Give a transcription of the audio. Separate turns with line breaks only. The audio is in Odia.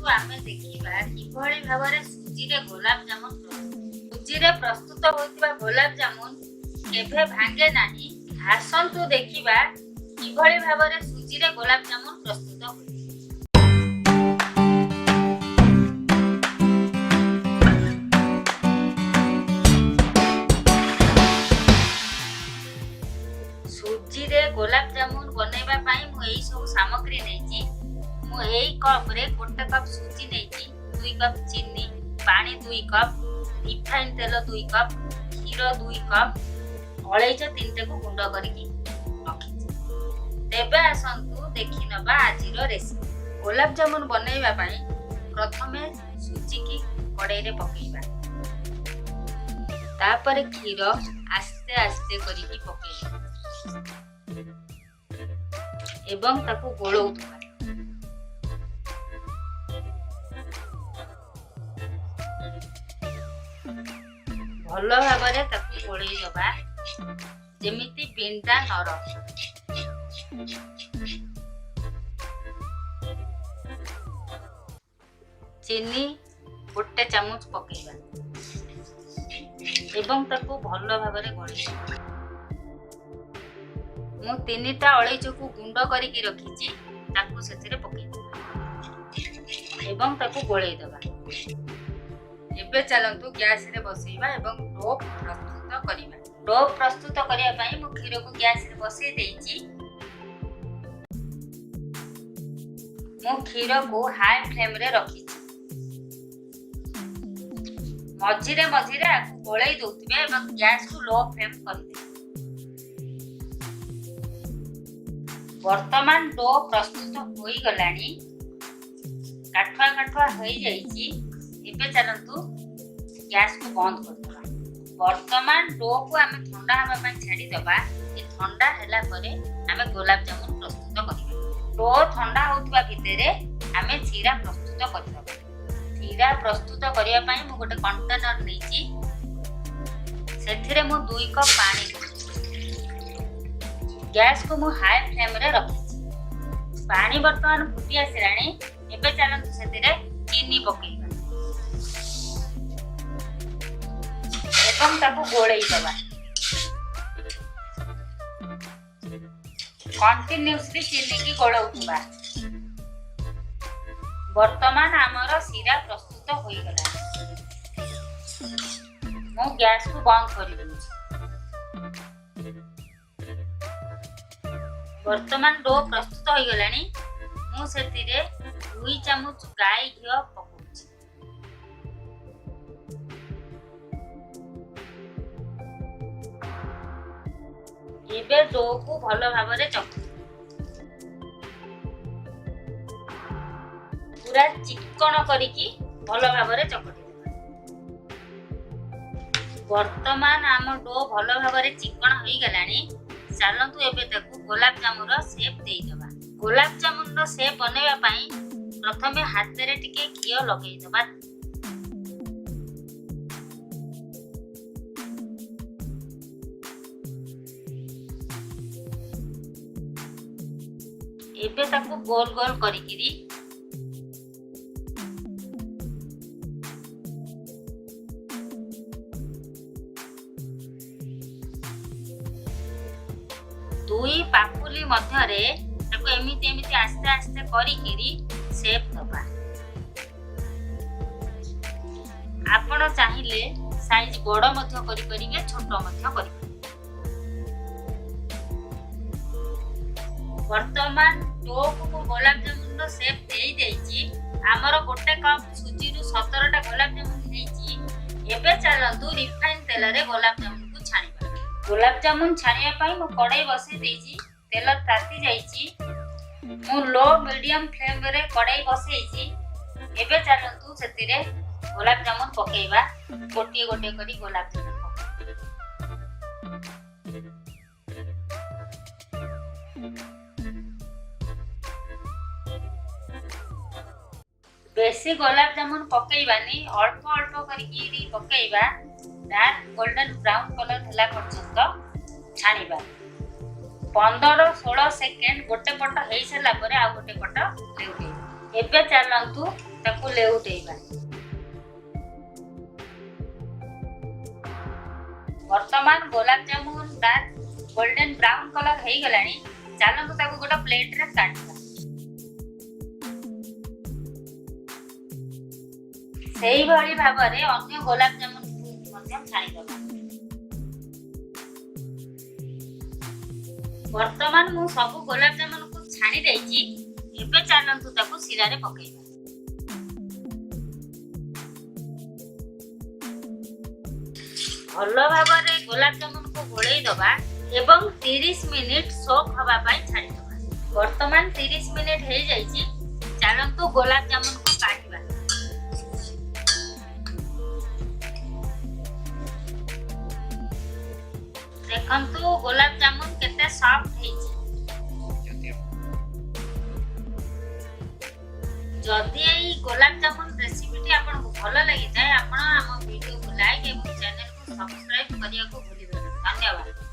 आमे देखिबा किभଳି भाବରେ ସୁଜିରେ ଗୋଲାପ ଜାମୁନ ପ୍ରସ୍ତୁତ। ସୁଜିରେ ପ୍ରସ୍ତୁତ ହୋଇଥିବା ଗୋଲାପ ଜାମୁନ କେବେ ଭାଙ୍ଗେ ନାହିଁ। ଆସନ୍ତୁ ଦେଖିବା କିଭଳି ଭାବରେ ସୁଜିରେ ଗୋଲାପ ଜାମୁନ ପ୍ରସ୍ତୁତ ହୁଏ। ସୁଜିରେ ଗୋଲାପ ଜାମୁନ ବନେଇବା ପାଇଁ ମୁଁ ଏଇ ସବୁ ସାମଗ୍ରୀ ନେଇଛି। ମୁଁ ଏଇ କପ୍ ରେ 1 କପ୍ ସୁଜି ନେଇଛି, 2 କପ୍ ଚିନି, ପାଣି 2 କପ୍, ରିଫାଇନ୍ ତେଲ 2 କପ୍, କ୍ଷୀର 2 କପ୍, ଅଳେଇଚ 3ଟାକୁ ଗୁଣ୍ଡ କରିକି ରଖିଛି। ତେବେ ଆସନ୍ତୁ ଦେଖିନେବା ଆଜିର ରେସିପି। ଗୋଲାପ ଜାମୁନ ବନେଇବା ପାଇଁ ପ୍ରଥମେ ସୁଜିକି କଡ଼େଇରେ ପକେଇବା, ତାପରେ କ୍ଷୀର ଆସ୍ତେ ଆସ୍ତେ କରିକି ପକେଇବା ଏବଂ ତାକୁ ଗୋଳଉଥିବା। ଭଲ ଭାବରେ ତାକୁ ଗୋଳେଇ ଦେବା ଯେମିତି ବିଣ୍ଡା ନ ରହେ। ଚିନି 1 ଚାମଚ ପକେଇବା ଏବଂ ତାକୁ ଭଲ ଭାବରେ ଗୋଳେଇବା। ମୁଁ 3ଟା ଅଳେଇଚକୁ ଗୁଣ୍ଡ କରିକି ରଖିଛି, ତାକୁ ସେଥିରେ ପକେଇଦେବା ଏବଂ ତାକୁ ଗୋଳେଇ ଦେବା। ଏବେ ଚାଲନ୍ତୁ ଗ୍ୟାସରେ ବସେଇବା ଏବଂ ଡୋ ପ୍ରସ୍ତୁତ କରିବା। ଡୋ ପ୍ରସ୍ତୁତ କରିବା ପାଇଁ ମୁଁ କ୍ଷୀରକୁ ଗ୍ୟାସରେ ବସେଇ ଦେଇଛି। ମୁଁ କ୍ଷୀରକୁ ହାଇ ଫ୍ଲେମରେ ରଖିଛି। ମଝିରେ ମଝିରେ ଆକୁ ଗୋଳେଇ ଦେଉଥିବେ ଏବଂ ଗ୍ୟାସକୁ ଲୋ ଫ୍ଲେମ୍ କରିଦେବେ। ବର୍ତ୍ତମାନ ଡୋ ପ୍ରସ୍ତୁତ ହୋଇଗଲାଣି, କାଠୁଆ କାଠୁଆ ହୋଇଯାଇଛି। ଏବେ ଚାଲନ୍ତୁ ଗ୍ୟାସକୁ ବନ୍ଦ କରିଦେବା। ବର୍ତ୍ତମାନ ଡୋକୁ ଆମେ ଥଣ୍ଡା ହେବା ପାଇଁ ଛାଡ଼ିଦେବା। ଏ ଥଣ୍ଡା ହେଲା ପରେ ଆମେ ଗୋଲାପ ଜାମୁନ ପ୍ରସ୍ତୁତ କରିବା। ଡୋ ଥଣ୍ଡା ହେଉଥିବା ଭିତରେ ଆମେ ଚିରା ପ୍ରସ୍ତୁତ କରିଦେବା। ଚିରା ପ୍ରସ୍ତୁତ କରିବା ପାଇଁ ମୁଁ ଗୋଟେ କଣ୍ଟେନର ନେଇଛି, ସେଥିରେ ମୁଁ 2 କପ୍ ପାଣି ଦେଇଛି। ଗ୍ୟାସକୁ ମୁଁ ହାଇ ଫ୍ଲେମରେ ରଖିଛି। ପାଣି ବର୍ତ୍ତମାନ ଫୁଟି ଆସିଲାଣି। ଏବେ ଚାଲନ୍ତୁ ସେଥିରେ ଚିନି ପକେଇବା ଏବଂ ତାକୁ ଗୋଳେଇ ଦେବା। କଣ୍ଟିନ୍ୟୁସଲି ଚିନିକି ଗୋଳଉଥିବା। ବର୍ତ୍ତମାନ ଆମର ଶିରା ପ୍ରସ୍ତୁତ ହୋଇଗଲାଣି। ମୁଁ ଗ୍ୟାସକୁ ବନ୍ଦ କରିଦେଉଛି। ବର୍ତ୍ତମାନ ଡୋ ପ୍ରସ୍ତୁତ ହୋଇଗଲାଣି। ମୁଁ ସେଥିରେ 2 ଚାମଚ ଗାଈ ଘିଅ ପକାଉଛି। ଏବେ ଡୋକୁ ଭଲ ଭାବରେ ଚକୁଟିବା। ପୁରା ଚିକଣ କରିକି ଭଲ ଭାବରେ ଚକୁଟିବା। ବର୍ତ୍ତମାନ ଆମ ଡୋ ଭଲ ଭାବରେ ଚିକଣ ହୋଇଗଲାଣି। ଚାଲନ୍ତୁ ଏବେ ତାକୁ ଗୋଲାପ ଜାମୁନର ସେପ୍ ଦେଇଦେବା। ଗୋଲାପ ଜାମୁନର ସେପ୍ ବନେଇବା ପାଇଁ ପ୍ରଥମେ ହାତରେ ଟିକେ ଘିଅ ଲଗେଇଦେବା। ଏବେ ତାକୁ ଗୋଲ ଗୋଲ କରିକିରି ଦୁଇ ପାପୁଲି ମଧ୍ୟରେ ତାକୁ ଏମିତି ଆସ୍ତେ ଆସ୍ତେ କରିକିରି ସେପ୍ ଦେବା। ଆପଣ ଚାହିଁଲେ ସାଇଜ ବଡ଼ ମଧ୍ୟ କରିପାରିବେ, ଛୋଟ ମଧ୍ୟ କରିପାରିବେ। ବର୍ତ୍ତମାନ ଡୋକୁ ମୁଁ ଗୋଲାପ ଜାମୁନର ସେପ୍ ଦେଇଛି। ଆମର 1 କପ୍ ସୁଜିରୁ 17ଟା ଗୋଲାପ ଜାମୁନ ହେଇଛି। ଏବେ ଚାଲନ୍ତୁ ରିଫାଇନ୍ ତେଲରେ ଗୋଲାପ ଜାମୁନକୁ ଛାଣିବା। ଗୋଲାପ ଜାମୁନ ଛାଣିବା ପାଇଁ ମୁଁ କଡ଼େଇ ବସେଇ ଦେଇଛି। ତେଲ ତାତି ଯାଇଛି। ମୁଁ ଲୋ ମିଡିୟମ ଫ୍ଲେମରେ କଡ଼େଇ ବସେଇଛି। ଏବେ ଚାଲନ୍ତୁ ସେଥିରେ ଗୋଲାପ ଜାମୁନ ପକେଇବା। ଗୋଟିଏ ଗୋଟିଏ କରି ଗୋଲାପ ଜାମୁନ ପକେଇବା। ବେଶୀ ଗୋଲାପ ଜାମୁନ ପକେଇବାନି, ଅଳ୍ପ ଅଳ୍ପ କରିକି ପକେଇବା। डार्क गोल्डन ब्राउन कलर होला पर्यंत छाणीबा 15-16 सेकेंड गोटे पट हेई सारा परे आ गोटे पट लेउटे। एबे चलंतु ताको लेउटेइबा। वर्तमान गुलाब जामुन तार गोल्डन ब्राउन कलर हेई गलानी। चलंतु ताको गोटा प्लेट रे काटिबा। सेही भली भाबरे अन्य गुलाब जामुन को मध्यम छाणी दबा। वर्तमान मु सब गुलाब जामुन को छाणी देइची। एबे चलंतु ताको सिरा रे पकेइबा। भलो भाबरे गुलाब जामुन को घोळेई दबा एवं 30 मिनिट सोक हवा पाई छाडी दबा। वर्तमान 30 मिनिट हे जाईची। चलंतु गुलाब जामुन को काटिबा। देखंतु गुलाब जामुन केते सॉफ्ट हेची। जदि एई गुलाब जामुन रेसिपीटी आपनको भलो लागि जाय आपण हम वीडियो को लाइक एवं चैनल को सब्सक्राइब करिया को भूलिबे। धन्यवाद।